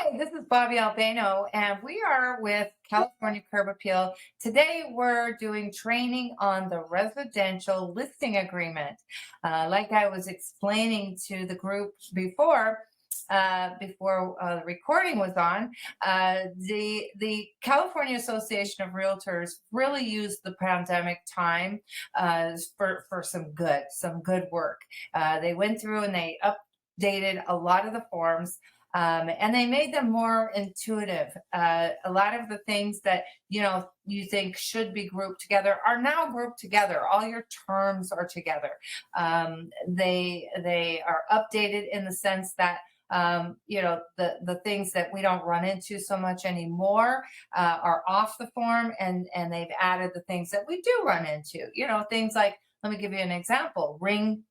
Hi, this is Bobby Albano, and we are with California Curb Appeal. Today, we're doing training on the residential listing agreement. Like I was explaining to the group before the recording was on, the California Association of Realtors really used the pandemic time for some good work. They went through and they updated a lot of the forms, and they made them more intuitive. A lot of the things that you think should be grouped together are now grouped together. All your terms are together. They are updated in the sense that the things that we don't run into so much anymore are off the form, and they've added the things that we do run into. Things like, let me give you an example: ring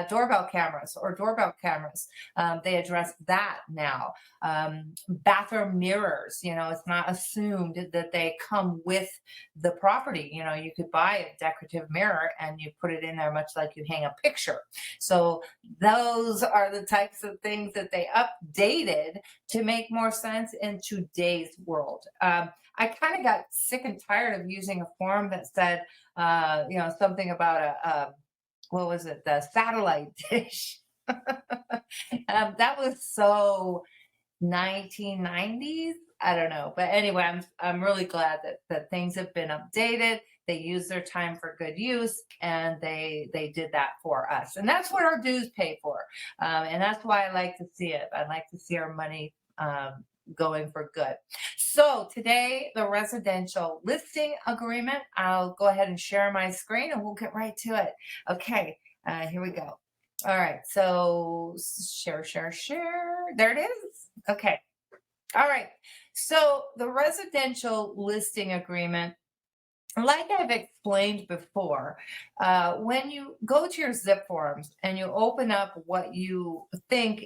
doorbell cameras or doorbell cameras. They address that now. Bathroom mirrors, it's not assumed that they come with the property. You could buy a decorative mirror and you put it in there much like you hang a picture. So those are the types of things that they updated to make more sense in today's world. I kind of got sick and tired of using a form that said, something about a what was it? The satellite dish. That was so 1990s. I don't know, but anyway, I'm really glad that things have been updated. They use their time for good use, and they did that for us, and that's what our dues pay for, and that's why I like to see it. I like to see our money going for good. So today, the residential listing agreement. I'll go ahead and share my screen, and we'll get right to it. Okay, here we go. All right, so share, share, share. There it is. Okay. All right. So the residential listing agreement, like I've explained before, when you go to your zip forms and you open up what you think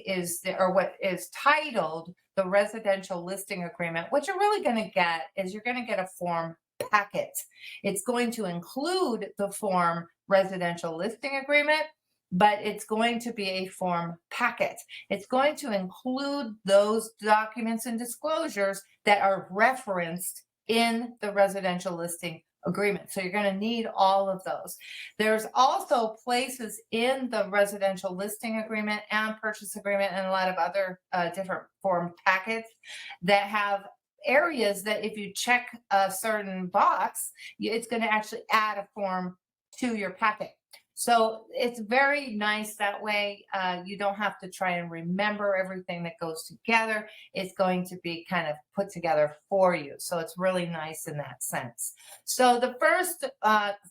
or what is titled the residential listing agreement, what you're really going to get is you're going to get a form packet. It's going to include the form residential listing agreement, but it's going to be a form packet. It's going to include those documents and disclosures that are referenced in the residential listing agreement. So you're going to need all of those. There's also places in the residential listing agreement and purchase agreement and a lot of other different form packets that have areas that if you check a certain box, it's going to actually add a form to your packet. So it's very nice that way. You don't have to try and remember everything that goes together. It's going to be kind of put together for you. So it's really nice in that sense. So the first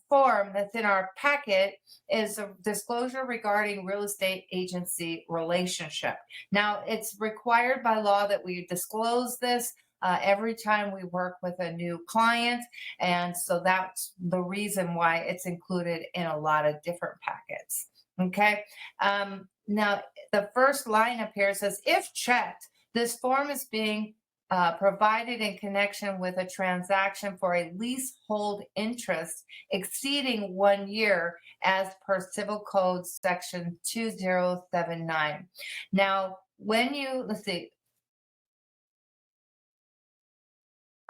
form that's in our packet is a disclosure regarding real estate agency relationship. Now, it's required by law that we disclose this every time we work with a new client. And so that's the reason why it's included in a lot of different packets. Okay. Now, the first line up here says, if checked, this form is being provided in connection with a transaction for a leasehold interest exceeding 1 year as per Civil Code Section 2079. Now, let's see.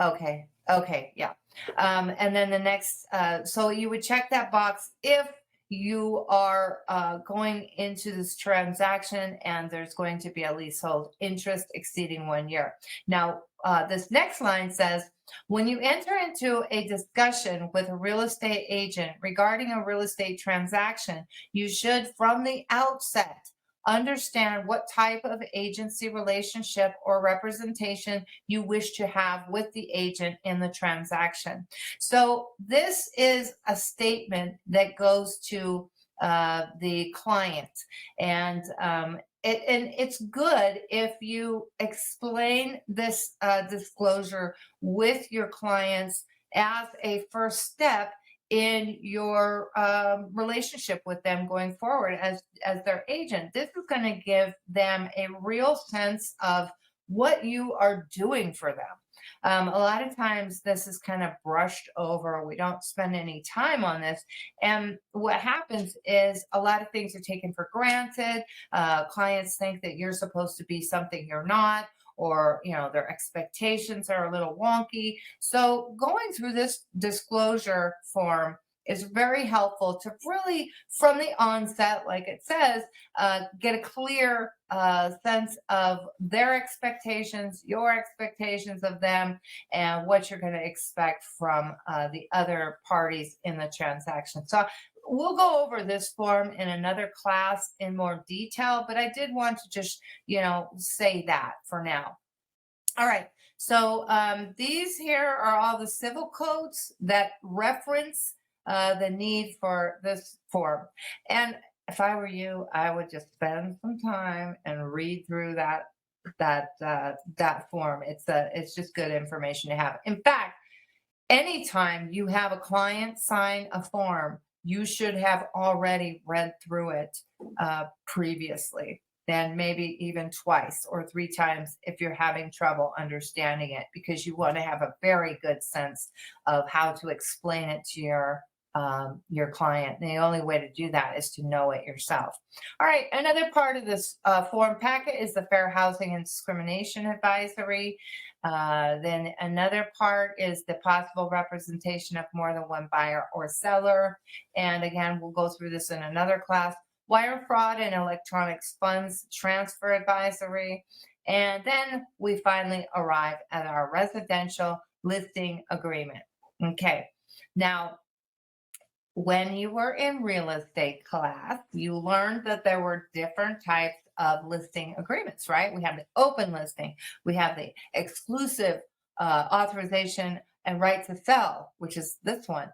Okay, yeah. And then the next, so you would check that box if you are going into this transaction and there's going to be a leasehold interest exceeding 1 year. Now, this next line says, when you enter into a discussion with a real estate agent regarding a real estate transaction, you should, from the outset, understand what type of agency relationship or representation you wish to have with the agent in the transaction. So this is a statement that goes to the client, and it's good if you explain this disclosure with your clients as a first step in your relationship with them going forward as their agent. This is going to give them a real sense of what you are doing for them. A lot of times this is kind of brushed over. We don't spend any time on this. And what happens is a lot of things are taken for granted. Clients think that you're supposed to be something you're not, or their expectations are a little wonky. So going through this disclosure form is very helpful to really, from the onset, like it says, get a clear sense of their expectations, your expectations of them, and what you're going to expect from the other parties in the transaction. So we'll go over this form in another class in more detail, but I did want to just, say that for now. All right. So these here are all the civil codes that reference the need for this form. And if I were you, I would just spend some time and read through that form. It's just good information to have. In fact, anytime you have a client sign a form, you should have already read through it previously, then maybe even twice or three times if you're having trouble understanding it, because you want to have a very good sense of how to explain it to your client. And the only way to do that is to know it yourself. All right, another part of this form packet is the Fair Housing and Discrimination Advisory. Then another part is the possible representation of more than one buyer or seller. And again, we'll go through this in another class. Wire fraud and electronic funds transfer advisory. And then we finally arrive at our residential listing agreement. Okay, now, when you were in real estate class, you learned that there were different types of listing agreements, right? We have the open listing, we have the exclusive authorization and right to sell, which is this one.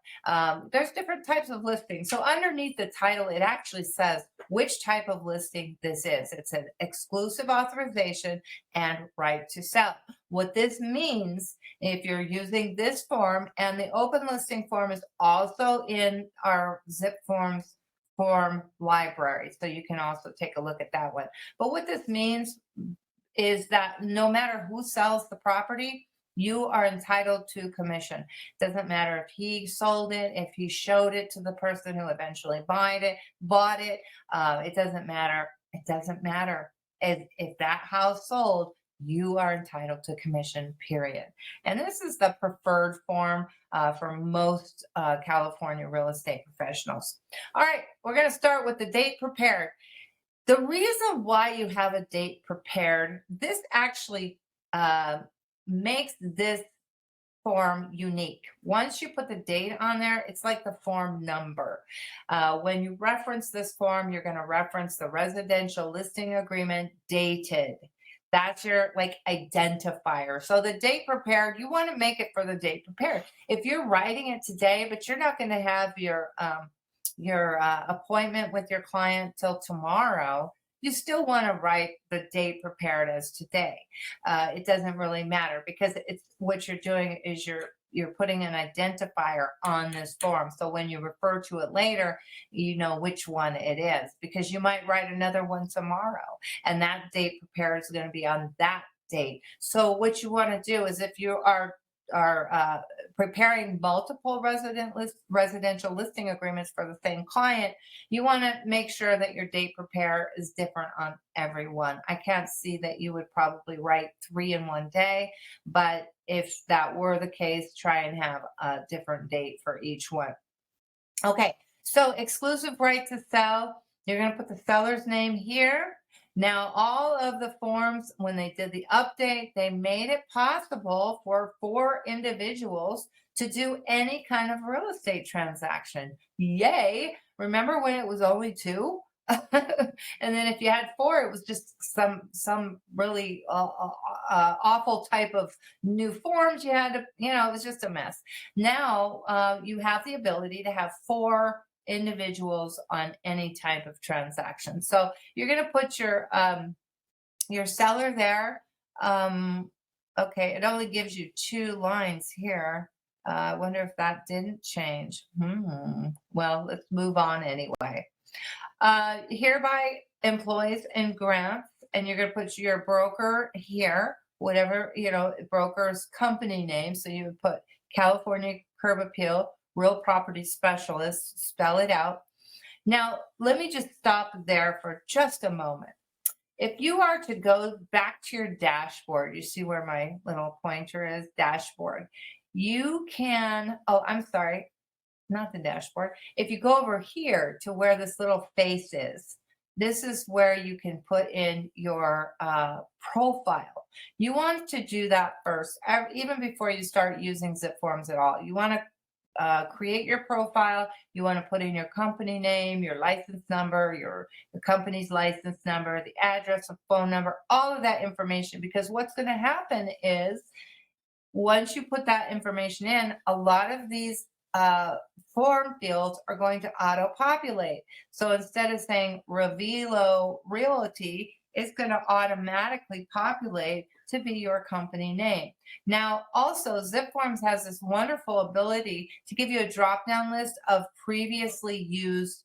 There's different types of listings. So underneath the title, it actually says which type of listing this is. It's an exclusive authorization and right to sell. What this means, if you're using this form, and the open listing form is also in our zip form library, so you can also take a look at that one. But what this means is that no matter who sells the property, you are entitled to commission. Doesn't matter if he sold it, if he showed it to the person who eventually bought it. It doesn't matter. It doesn't matter. If that house sold, you are entitled to commission, period. And this is the preferred form for most California real estate professionals. All right, we're going to start with the date prepared. The reason why you have a date prepared, this actually makes this form unique. Once you put the date on there, it's like the form number. When you reference this form, you're going to reference the residential listing agreement dated. That's your identifier. So the date prepared, you want to make it for the date prepared. If you're writing it today, but you're not going to have your appointment with your client till tomorrow, you still want to write the date prepared as today. It doesn't really matter, because it's what you're doing is you're putting an identifier on this form. So when you refer to it later, you know which one it is, because you might write another one tomorrow, and that date prepared is going to be on that date. So what you want to do is, if you are preparing multiple residential listing agreements for the same client, you want to make sure that your date prepare is different on every one. I can't see that you would probably write 3 in one day, but if that were the case, try and have a different date for each one. Okay, so exclusive right to sell, you're going to put the seller's name here. Now, all of the forms, when they did the update, they made it possible for 4 individuals to do any kind of real estate transaction. Yay! Remember when it was only 2? And then if you had 4, it was just some really awful type of new forms you had to, it was just a mess. Now you have the ability to have 4 individuals on any type of transaction. So you're going to put your seller there. Okay, it only gives you 2 lines here. I wonder if that didn't change. Well, let's move on anyway. Hereby employs and grants, and you're going to put your broker here. whatever, broker's company name. So you would put California Curb Appeal, Real Property Specialist, spell it out. Now, let me just stop there for just a moment. If you are to go back to your dashboard, you see where my little pointer is, dashboard. You can, oh, I'm sorry, not the dashboard. If you go over here to where this little face is, this is where you can put in your profile. You want to do that first, even before you start using Zip Forms at all. You want to create your profile. You want to put in your company name, your license number, your company's license number, the address, the phone number, all of that information. Because what's going to happen is once you put that information in, a lot of these form fields are going to auto-populate. So instead of saying Revilo Realty, it's going to automatically populate to be your company name. Now, also, Zip Forms has this wonderful ability to give you a drop-down list of previously used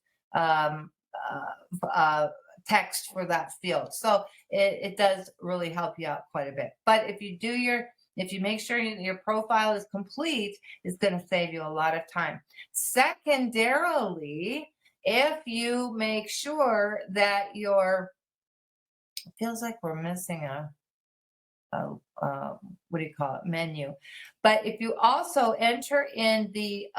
text for that field. So it does really help you out quite a bit. But if you make sure your profile is complete, it's going to save you a lot of time. Secondarily, if you make sure that it feels like we're missing a what do you call it, menu. But if you also enter in the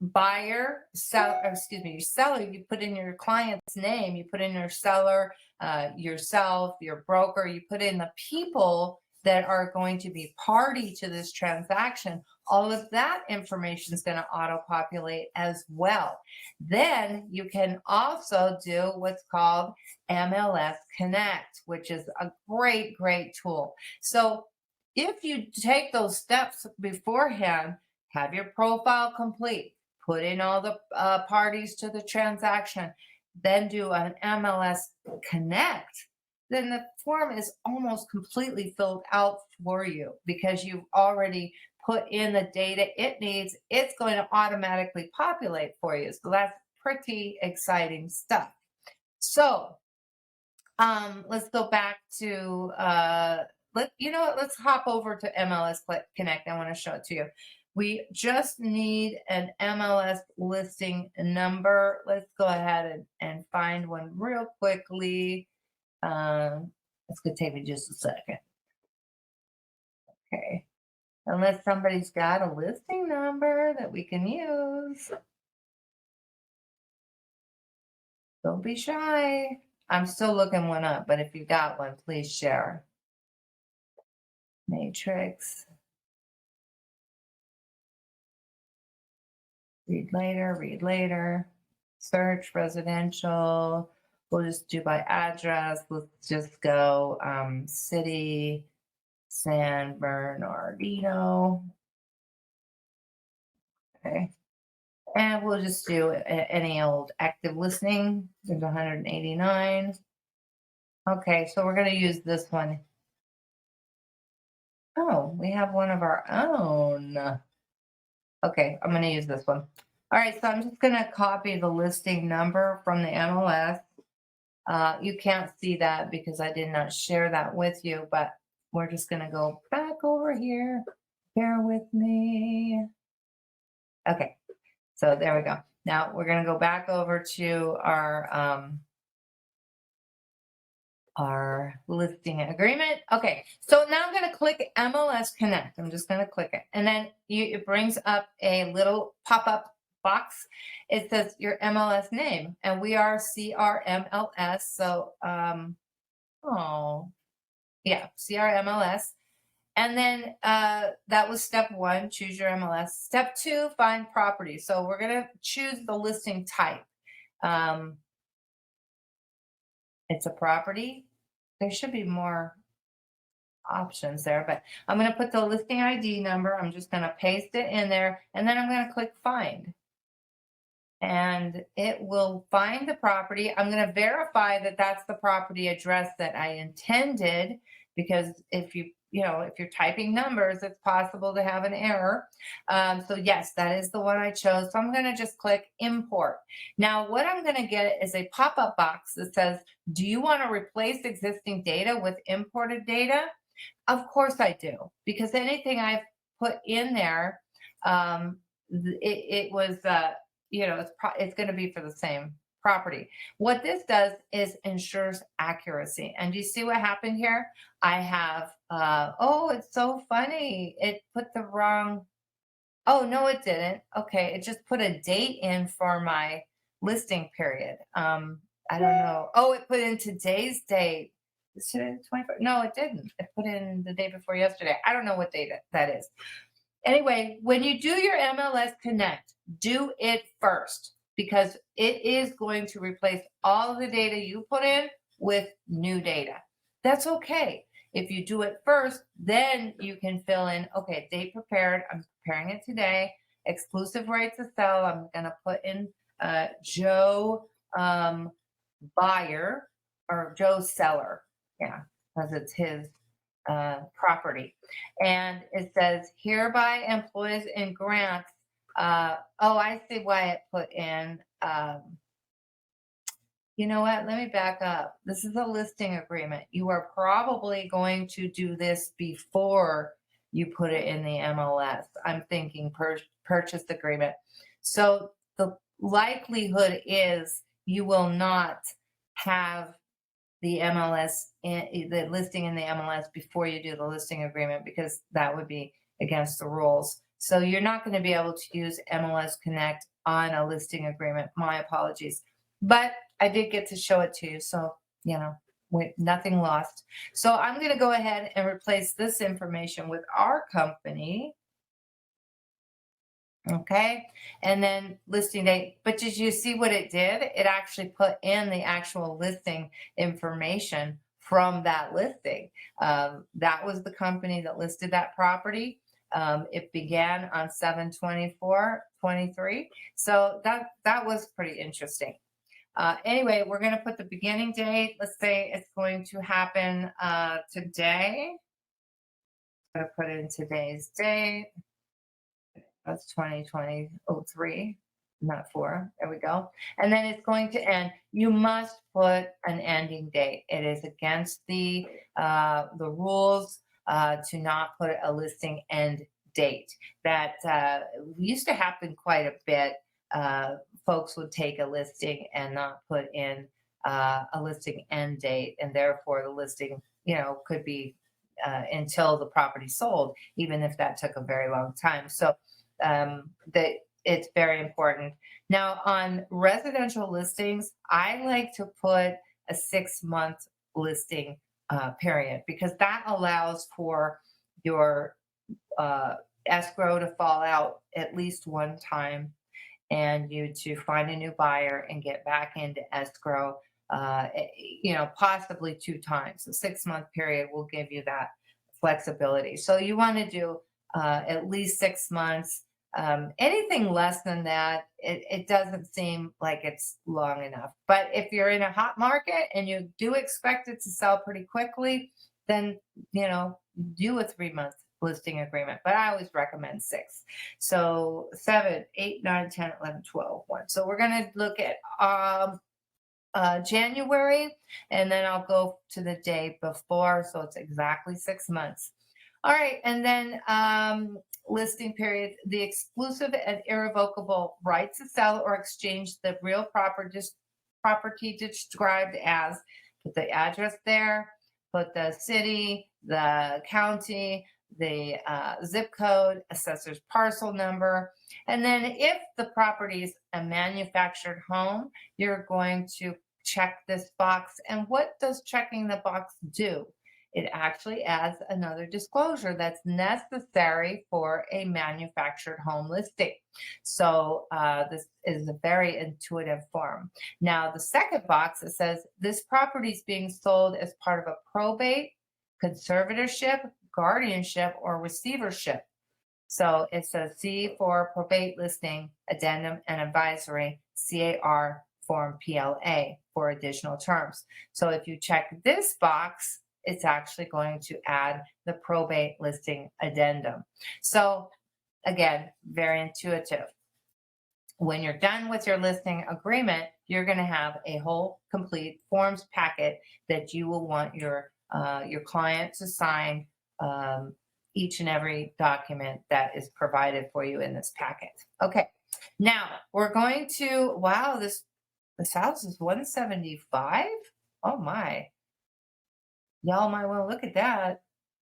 buyer, your seller, you put in your client's name, you put in your seller, yourself, your broker, you put in the people that are going to be party to this transaction, all of that information is going to auto-populate as well. Then you can also do what's called MLS Connect, which is a great, great tool. So if you take those steps beforehand, have your profile complete, put in all the parties to the transaction, then do an MLS Connect, then the form is almost completely filled out for you because you've already put in the data it needs. It's going to automatically populate for you. So that's pretty exciting stuff. So let's go back to, let's hop over to MLS Connect. I want to show it to you. We just need an MLS listing number. Let's go ahead and find one real quickly. It's going to take me just a second. Okay. Unless somebody's got a listing number that we can use. Don't be shy. I'm still looking one up, but if you got one, please share. Matrix. Read later. Search residential. We'll just do by address. Let's just go city, San Bernardino. Okay. And we'll just do any old active listing. There's 189. Okay, so we're going to use this one. Oh, we have one of our own. Okay, I'm going to use this one. All right, so I'm just going to copy the listing number from the MLS. You can't see that because I did not share that with you, but we're just going to go back over here. Bear with me. Okay, so there we go. Now we're going to go back over to our listing agreement. Okay, so now I'm going to click MLS Connect. I'm just going to click it. And then it brings up a little pop-up box. It says your MLS name, and we are CRMLS. So, CRMLS. And then that was step 1, choose your MLS. Step 2, find property. So we're going to choose the listing type. It's a property. There should be more options there, but I'm going to put the listing ID number. I'm just going to paste it in there, and then I'm going to click find. And it will find the property. I'm going to verify that that's the property address that I intended, because if you if you're typing numbers, it's possible to have an error. So yes, that is the one I chose. So I'm going to just click import. Now, what I'm going to get is a pop-up box that says, do you want to replace existing data with imported data? Of course I do, because anything I've put in there, it was, it's going to be for the same property. What this does is ensures accuracy. And do you see what happened here? I have, oh, it's so funny. It put the wrong, oh, no, it didn't. Okay, it just put a date in for my listing period. I don't know. Oh, it put in today's date. Is today the 21st? No, it didn't. It put in the day before yesterday. I don't know what date that is. Anyway, when you do your MLS Connect, do it first because it is going to replace all of the data you put in with new data. That's okay. If you do it first, then you can fill in, okay, date prepared. I'm preparing it today. Exclusive right to sell. I'm going to put in Joe buyer or Joe seller. Yeah, because it's his property. And it says hereby employs and grants. Oh, I see why it put in. You know what? Let me back up. This is a listing agreement. You are probably going to do this before you put it in the MLS. I'm thinking purchase agreement. So the likelihood is you will not have the MLS, the listing in the MLS before you do the listing agreement because that would be against the rules. So you're not going to be able to use MLS Connect on a listing agreement. My apologies. But I did get to show it to you. So, nothing lost. So I'm going to go ahead and replace this information with our company. Okay. And then listing date. But did you see what it did? It actually put in the actual listing information from that listing. That was the company that listed that property. It began on 7/24/23. So that was pretty interesting. Anyway, we're going to put the beginning date. Let's say it's going to happen today. I'm going to put in today's date. That's 2023, not 4. There we go. And then it's going to end. You must put an ending date. It is against the rules to not put a listing end date. That used to happen quite a bit. Folks would take a listing and not put in a listing end date, and therefore the listing, could be until the property sold, even if that took a very long time. So that it's very important. Now, on residential listings, I like to put a 6-month listing period because that allows for your escrow to fall out at least one time and you to find a new buyer and get back into escrow, possibly 2 times. A 6-month period will give you that flexibility. So you want to do at least 6 months. Anything less than that, it doesn't seem like it's long enough. But if you're in a hot market and you do expect it to sell pretty quickly, then, do a 3-month listing agreement. But I always recommend 6. So 7, 8, 9, 10, 11, 12, 1. So we're going to look at January, and then I'll go to the day before. So it's exactly 6 months. All right. And then listing period, the exclusive and irrevocable right to sell or exchange the real property described as, put the address there, put the city, the county, the zip code, assessor's parcel number. And then if the property is a manufactured home, you're going to check this box. And what does checking the box do? It actually adds another disclosure that's necessary for a manufactured home listing. So this is a very intuitive form. Now, the second box, it says this property is being sold as part of a probate, conservatorship, guardianship, or receivership. So it says C for probate listing, addendum and advisory, CAR form PLA for additional terms. So if you check this box, it's actually going to add the probate listing addendum. So again, very intuitive. When you're done with your listing agreement, you're going to have a whole complete forms packet that you will want your client to sign, each and every document that is provided for you in this packet. Okay, now we're going to, wow, this house is 175. Oh my, y'all might want to look at that.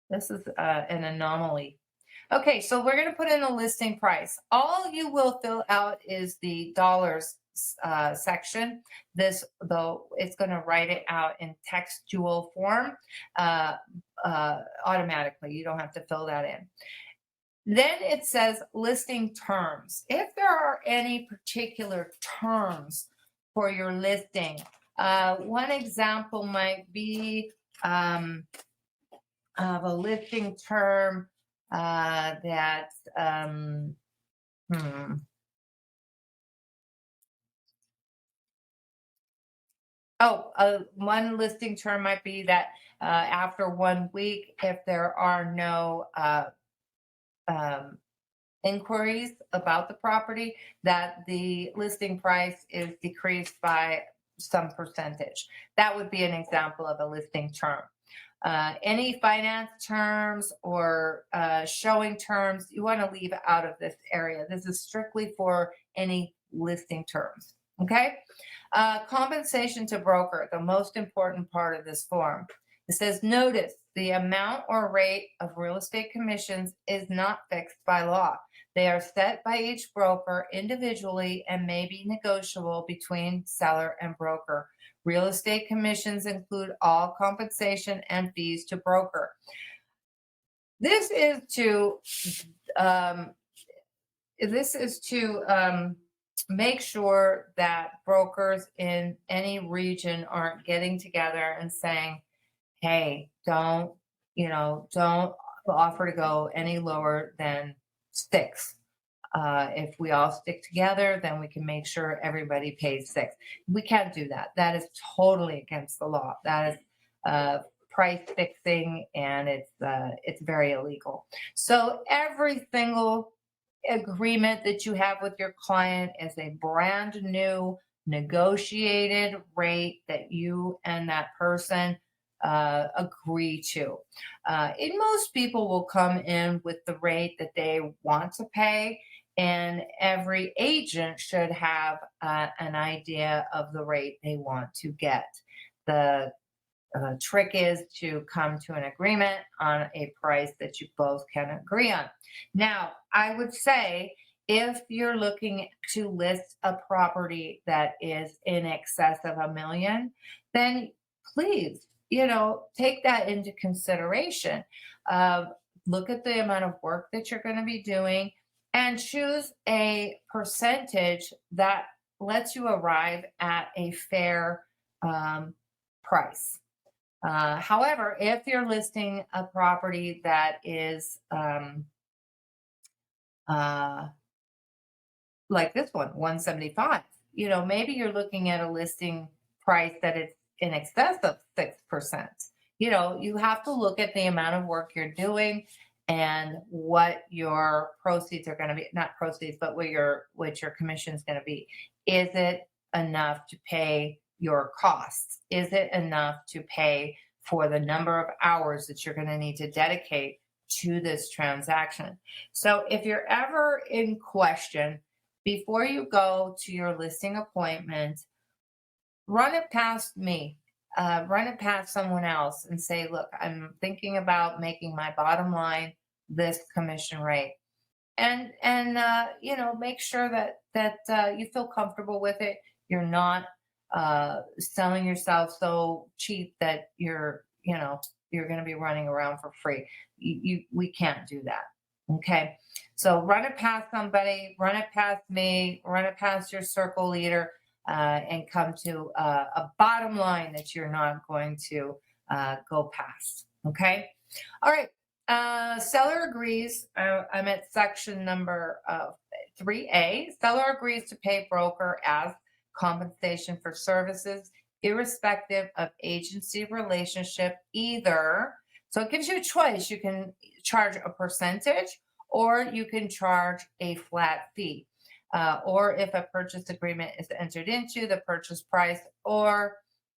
This is an anomaly. Okay, so we're going to put in a listing price. All you will fill out is the dollars section. This, though, it's going to write it out in textual form automatically. You don't have to fill that in. Then it says listing terms. If there are any particular terms for your listing, one example might be of a listing term that one listing term might be that after 1 week, if there are no inquiries about the property, that the listing price is decreased by some percentage. That would be an example of a listing term. Any finance terms or showing terms, you want to leave out of this area. This is strictly for any listing terms. Okay. Compensation to broker, the most important part of this form. It says, notice the amount or rate of real estate commissions is not fixed by law. They are set by each broker individually and may be negotiable between seller and broker. Real estate commissions include all compensation and fees to broker. This is to make sure that brokers in any region aren't getting together and saying, hey, don't offer to go any lower than 6. If we all stick together, then we can make sure everybody pays 6. We can't do that. That is totally against the law. That is price fixing, and it's very illegal. So every single agreement that you have with your client is a brand new negotiated rate that you and that person agree to. And most people will come in with the rate that they want to pay, and every agent should have an idea of the rate they want to get. The trick is to come to an agreement on a price that you both can agree on. Now, I would say if you're looking to list a property that is in excess of $1 million, then please, take that into consideration. Look at the amount of work that you're going to be doing and choose a percentage that lets you arrive at a fair price. However, if you're listing a property that is like this one, 175, maybe you're looking at a listing price that it's in excess of 6%. You have to look at the amount of work you're doing and what your proceeds are going to be, not proceeds, but what your commission is going to be. Is it enough to pay your costs? Is it enough to pay for the number of hours that you're going to need to dedicate to this transaction? So if you're ever in question, before you go to your listing appointment, run it past me, run it past someone else and say, look, I'm thinking about making my bottom line this commission rate. And make sure that you feel comfortable with it. You're not selling yourself so cheap that you're going to be running around for free. We can't do that. Okay. So run it past somebody, run it past me, run it past your circle leader, and come to a bottom line that you're not going to go past. Okay. All right. Seller agrees. I'm at section number 3A. Seller agrees to pay broker as compensation for services irrespective of agency relationship either. So it gives you a choice. You can charge a percentage or you can charge a flat fee. Or if a purchase agreement is entered into, the purchase price, or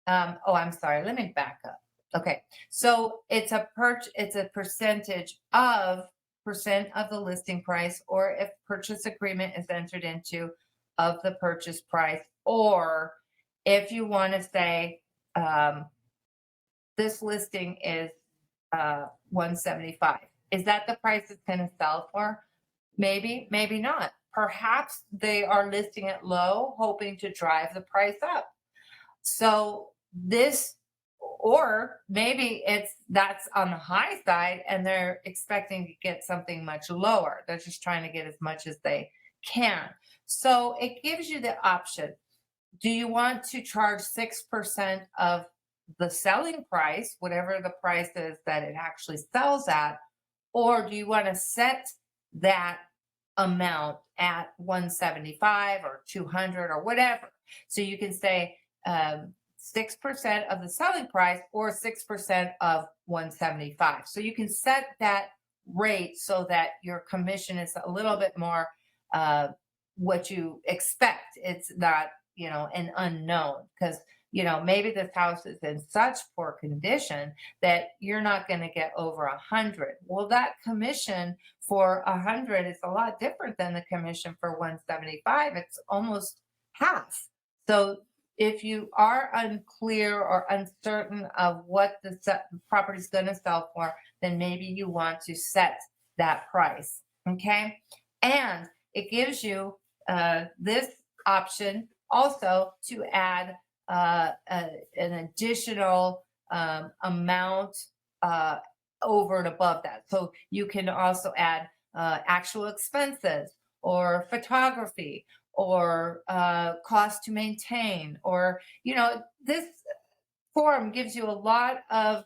I'm sorry, let me back up. Okay, so it's a percentage of the listing price, or if purchase agreement is entered into, of the purchase price, or if you want to say this listing is 175, is that the price it's going to sell for? Maybe, maybe not. Perhaps they are listing it low, hoping to drive the price up. So this, or maybe that's on the high side and they're expecting to get something much lower. They're just trying to get as much as they can. So it gives you the option. Do you want to charge 6% of the selling price, whatever the price is that it actually sells at, or do you want to set that amount at 175 or 200 or whatever? So you can say 6% of the selling price or 6% of 175. So you can set that rate so that your commission is a little bit more what you expect. It's not, an unknown, because maybe this house is in such poor condition that you're not going to get over 100. Well, that commission for 100 is a lot different than the commission for 175. It's almost half. So if you are unclear or uncertain of what the property is going to sell for, then maybe you want to set that price. Okay. And it gives you this option also to add an additional amount over and above that. So you can also add actual expenses or photography or cost to maintain, or this form gives you a lot of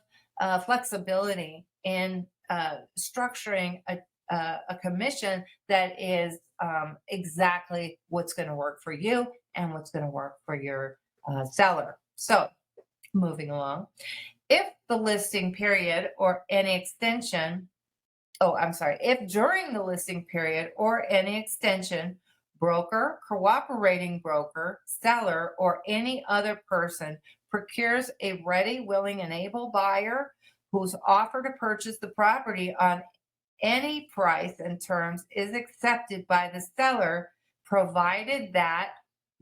flexibility in structuring a commission that is exactly what's going to work for you and what's going to work for your seller. So moving along, if the listing period or any extension, if during the listing period or any extension, broker, cooperating broker, seller, or any other person procures a ready, willing, and able buyer whose offer to purchase the property on any price and terms is accepted by the seller, provided that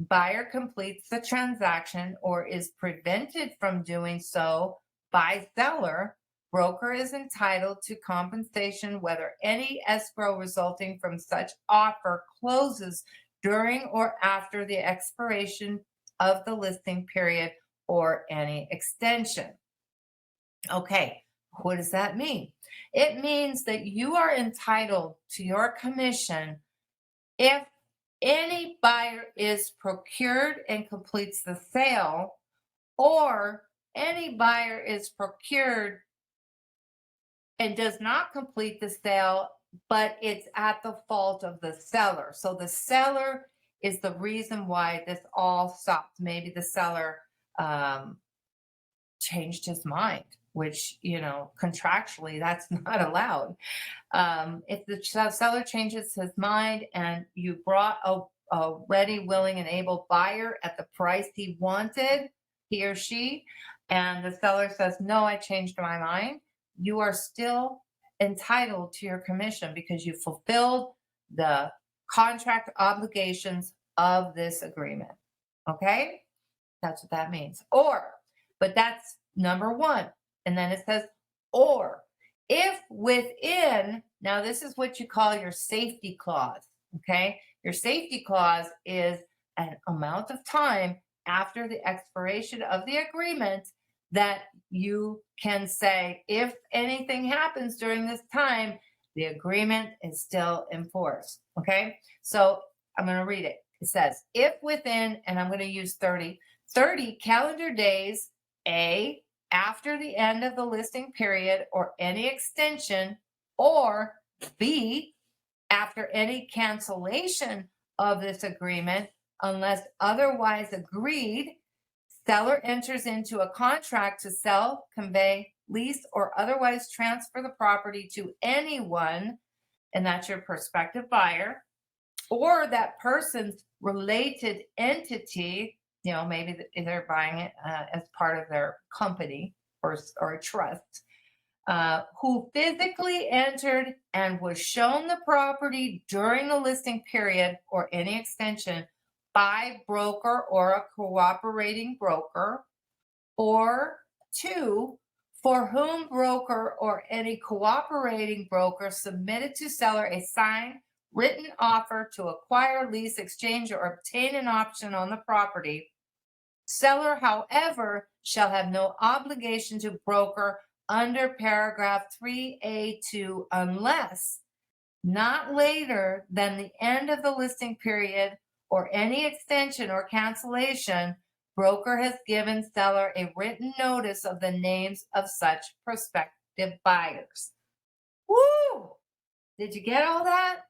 buyer completes the transaction or is prevented from doing so by seller, broker is entitled to compensation whether any escrow resulting from such offer closes during or after the expiration of the listing period or any extension. Okay, what does that mean? It means that you are entitled to your commission if any buyer is procured and completes the sale, or any buyer is procured and does not complete the sale, but it's at the fault of the seller. So the seller is the reason why this all stopped. Maybe the seller changed his mind, which, contractually that's not allowed. If the seller changes his mind and you brought a ready, willing, and able buyer at the price he wanted, he or she, and the seller says, no, I changed my mind, you are still entitled to your commission because you fulfilled the contract obligations of this agreement. Okay? That's what that means. But that's number one. And then it says, or if within, now this is what you call your safety clause. Okay? Your safety clause is an amount of time after the expiration of the agreement that you can say, if anything happens during this time, the agreement is still in force. Okay? So I'm going to read it. It says, if within, and I'm going to use 30 calendar days, A, after the end of the listing period or any extension, or B, after any cancellation of this agreement, unless otherwise agreed, Seller enters into a contract to sell, convey, lease, or otherwise transfer the property to anyone, and that's your prospective buyer, or that person's related entity, maybe they're buying it as part of their company or a trust, who physically entered and was shown the property during the listing period or any extension by broker or a cooperating broker, or two, for whom broker or any cooperating broker submitted to seller a signed written offer to acquire, lease, exchange, or obtain an option on the property. Seller, however, shall have no obligation to broker under paragraph 3A2 unless not later than the end of the listing period or any extension or cancellation, broker has given seller a written notice of the names of such prospective buyers. Woo! Did you get all that?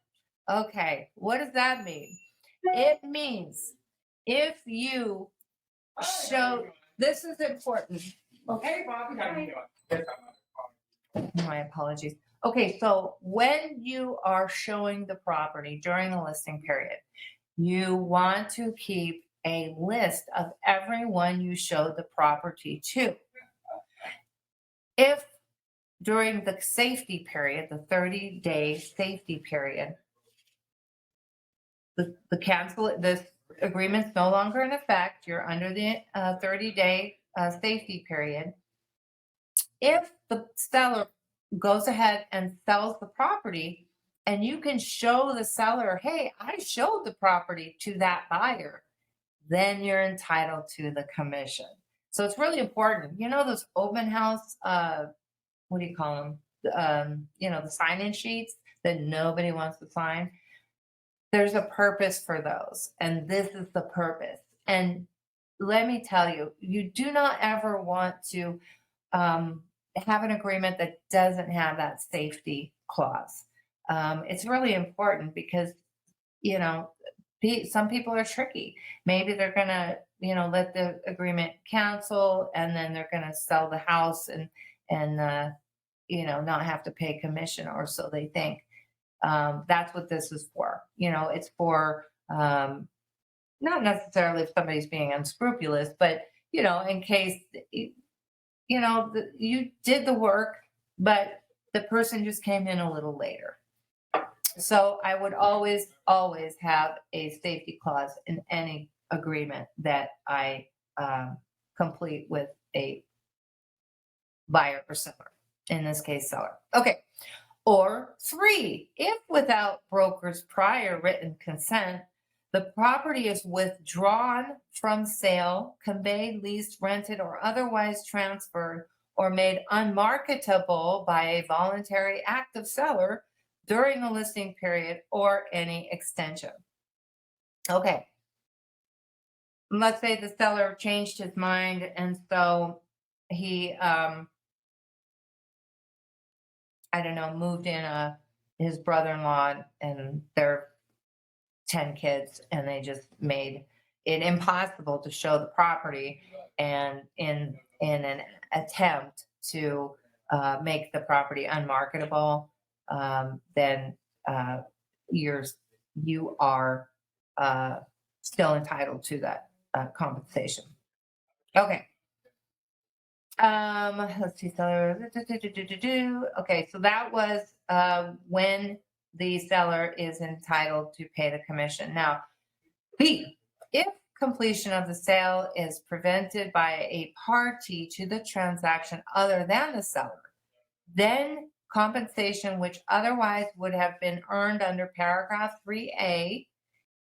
Okay, what does that mean? It means if you show, this is important. Hey, Bobby, how you doing? My apologies. Okay, so when you are showing the property during the listing period, you want to keep a list of everyone you showed the property to. If during the safety period, the 30-day safety period, this agreement's no longer in effect, you're under the 30-day safety period. If the seller goes ahead and sells the property, and you can show the seller, hey, I showed the property to that buyer, then you're entitled to the commission. So it's really important. Those open house, what do you call them? The sign-in sheets that nobody wants to sign. There's a purpose for those, and this is the purpose. And let me tell you, you do not ever want to have an agreement that doesn't have that safety clause. It's really important because, some people are tricky. Maybe they're going to, let the agreement cancel, and then they're going to sell the house and not have to pay commission, or so they think. That's what this is for. It's for not necessarily if somebody's being unscrupulous, but in case you did the work, but the person just came in a little later. So I would always have a safety clause in any agreement that I complete with a buyer or seller. In this case, seller. Okay. Or 3, if without broker's prior written consent, the property is withdrawn from sale, conveyed, leased, rented, or otherwise transferred or made unmarketable by a voluntary act of seller during the listing period or any extension. Okay. Let's say the seller changed his mind, and so he moved in his brother-in-law and their 10 kids, and they just made it impossible to show the property, and in an attempt to make the property unmarketable, then you are still entitled to that compensation. Okay. Let's see. Okay, so that was when the seller is entitled to pay the commission. Now, B, if completion of the sale is prevented by a party to the transaction other than the seller, then compensation which otherwise would have been earned under paragraph 3A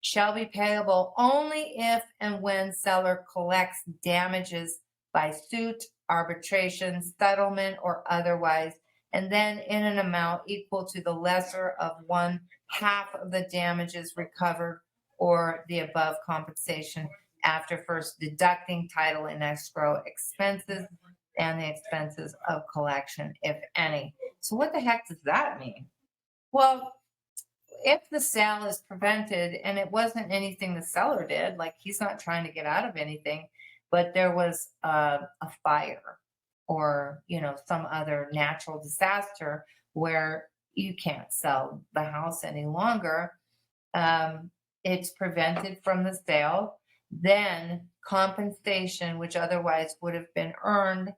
shall be payable only if and when seller collects damages by suit, arbitration, settlement, or otherwise, and then in an amount equal to the lesser of 1/2 of the damages recovered or the above compensation after first deducting title and escrow expenses and the expenses of collection, if any. So what the heck does that mean? Well, if the sale is prevented and it wasn't anything the seller did, like he's not trying to get out of anything, but there was a fire or, some other natural disaster where you can't sell the house any longer, it's prevented from the sale. Then compensation, which otherwise would have been earned,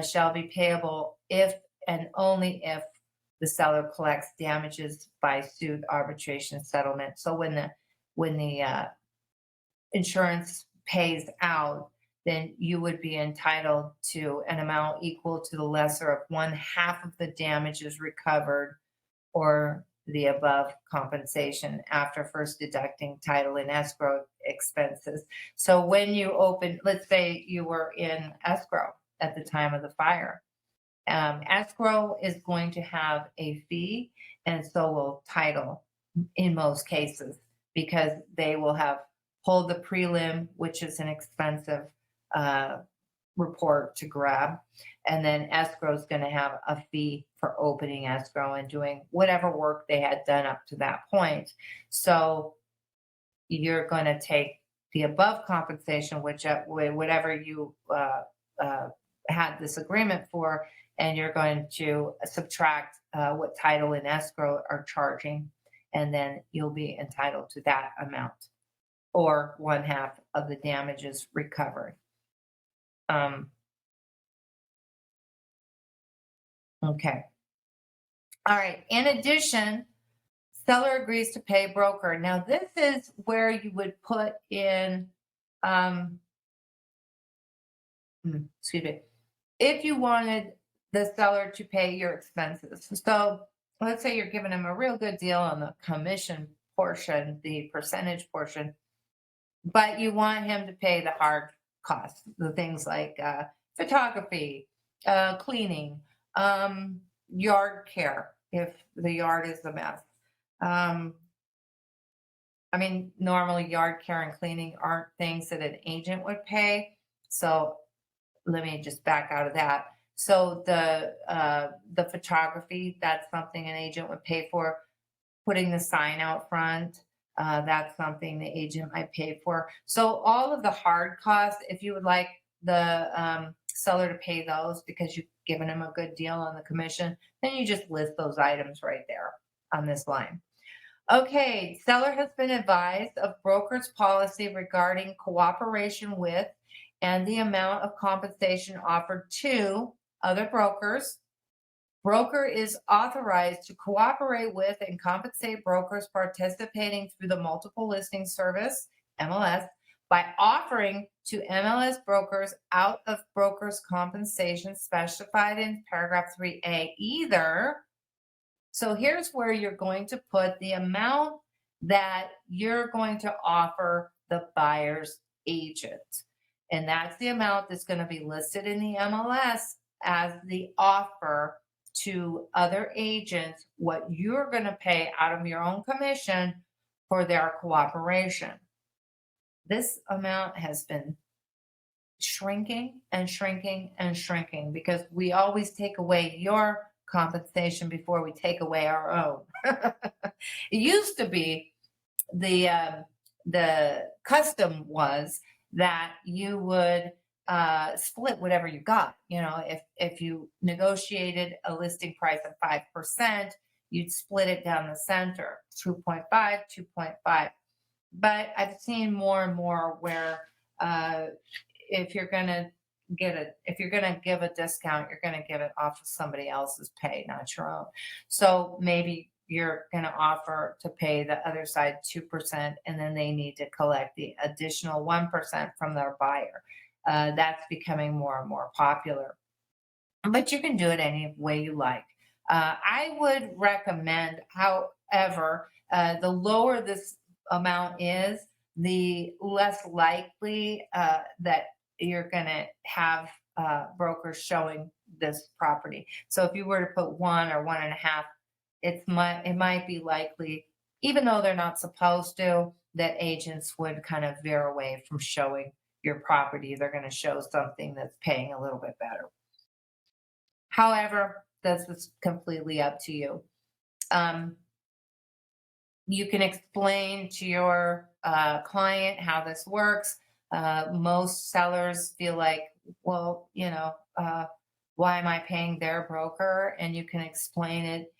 shall be payable if and only if the seller collects damages by suit, arbitration, settlement. So when the insurance pays out, then you would be entitled to an amount equal to the lesser of one half of the damages recovered or the above compensation after first deducting title and escrow expenses. So when you open, let's say you were in escrow at the time of the fire, escrow is going to have a fee, and so will title in most cases, because they will have pulled the prelim, which is an expensive report to grab. And then escrow is going to have a fee for opening escrow and doing whatever work they had done up to that point. So you're going to take the above compensation, which whatever you had this agreement for, and you're going to subtract what title and escrow are charging, and then you'll be entitled to that amount or one half of the damages recovered. Okay. All right. In addition, seller agrees to pay broker. Now, this is where you would put in, excuse me, if you wanted the seller to pay your expenses. So let's say you're giving them a real good deal on the commission portion, the percentage portion, but you want him to pay the hard costs, the things like photography, cleaning, yard care if the yard is a mess. I mean, normally yard care and cleaning aren't things that an agent would pay. So let me just back out of that. So the photography, that's something an agent would pay for. Putting the sign out front, that's something the agent might pay for. So all of the hard costs, if you would like the seller to pay those because you've given him a good deal on the commission, then you just list those items right there on this line. Okay, seller has been advised of broker's policy regarding cooperation with and the amount of compensation offered to other brokers. Broker is authorized to cooperate with and compensate brokers participating through the multiple listing service, MLS, by offering to MLS brokers out of brokers compensation specified in paragraph 3A either. So here's where you're going to put the amount that you're going to offer the buyer's agent. And that's the amount that's going to be listed in the MLS as the offer to other agents, what you're going to pay out of your own commission for their cooperation. This amount has been shrinking and shrinking and shrinking because we always take away your compensation before we take away our own. It used to be the custom was that you would split whatever you got. If you negotiated a listing price of 5%, you'd split it down the center, 2.5, 2.5. But I've seen more and more where if you're going to give a discount, you're going to give it off of somebody else's pay, not your own. So maybe you're going to offer to pay the other side 2%, and then they need to collect the additional 1% from their buyer. That's becoming more and more popular. But you can do it any way you like. I would recommend, however, the lower this amount is, the less likely that you're going to have brokers showing this property. So if you were to put 1 or 1.5, it might be likely, even though they're not supposed to, that agents would kind of veer away from showing your property. They're going to show something that's paying a little bit better. However, this is completely up to you. You can explain to your client how this works. Most sellers feel like, well, why am I paying their broker? And you can explain it,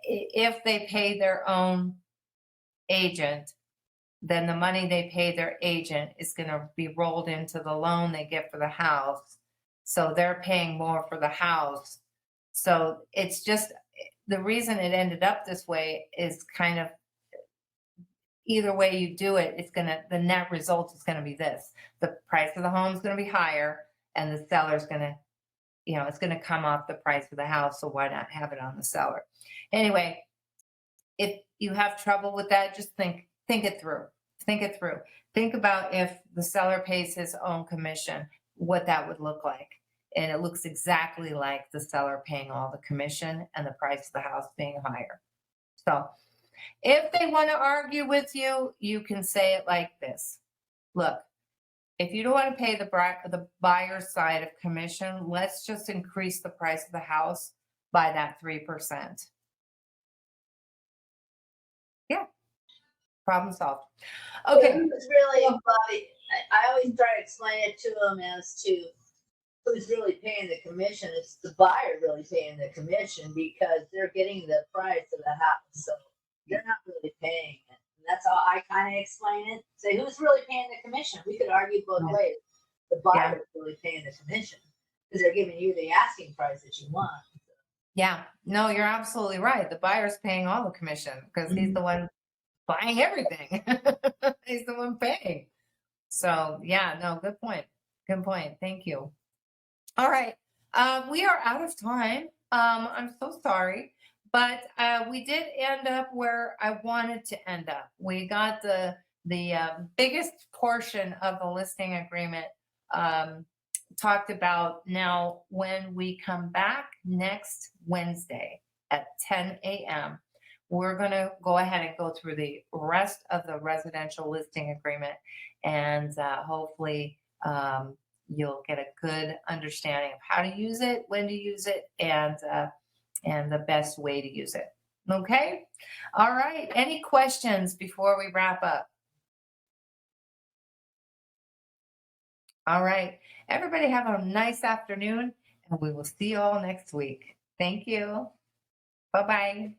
if they pay their own agent, then the money they pay their agent is going to be rolled into the loan they get for the house. So they're paying more for the house. So it's just the reason it ended up this way is kind of either way you do it, the net result is gonna be this. The price of the home is gonna be higher and the seller's gonna, it's gonna come off the price of the house, so why not have it on the seller? Anyway, if you have trouble with that, just think it through. Think it through. Think about if the seller pays his own commission, what that would look like. And it looks exactly like the seller paying all the commission and the price of the house being higher. So if they want to argue with you, you can say it like this. Look, if you don't want to pay the buyer's side of commission, let's just increase the price of the house by that 3%. Yeah, problem solved. Okay. Who's really, Bobby, I always try to explain it to them as to who's really paying the commission. It's the buyer really paying the commission because they're getting the price of the house. So they're not really paying it. And that's how I kind of explain it. Say, who's really paying the commission? We could argue both Yeah. ways. The buyer is really paying the commission because they're giving you the asking price that you want. Yeah, no, you're absolutely right. The buyer's paying all the commission because he's the one buying everything. He's the one paying. So yeah, no, good point. Good point. Thank you. All right. We are out of time. I'm so sorry, but we did end up where I wanted to end up. We got the biggest portion of the listing agreement talked about. Now, when we come back next Wednesday at 10 a.m., we're going to go ahead and go through the rest of the residential listing agreement, and hopefully you'll get a good understanding of how to use it, when to use it, and the best way to use it. Okay? All right. Any questions before we wrap up? All right. Everybody have a nice afternoon, and we will see you all next week. Thank you. Bye-bye.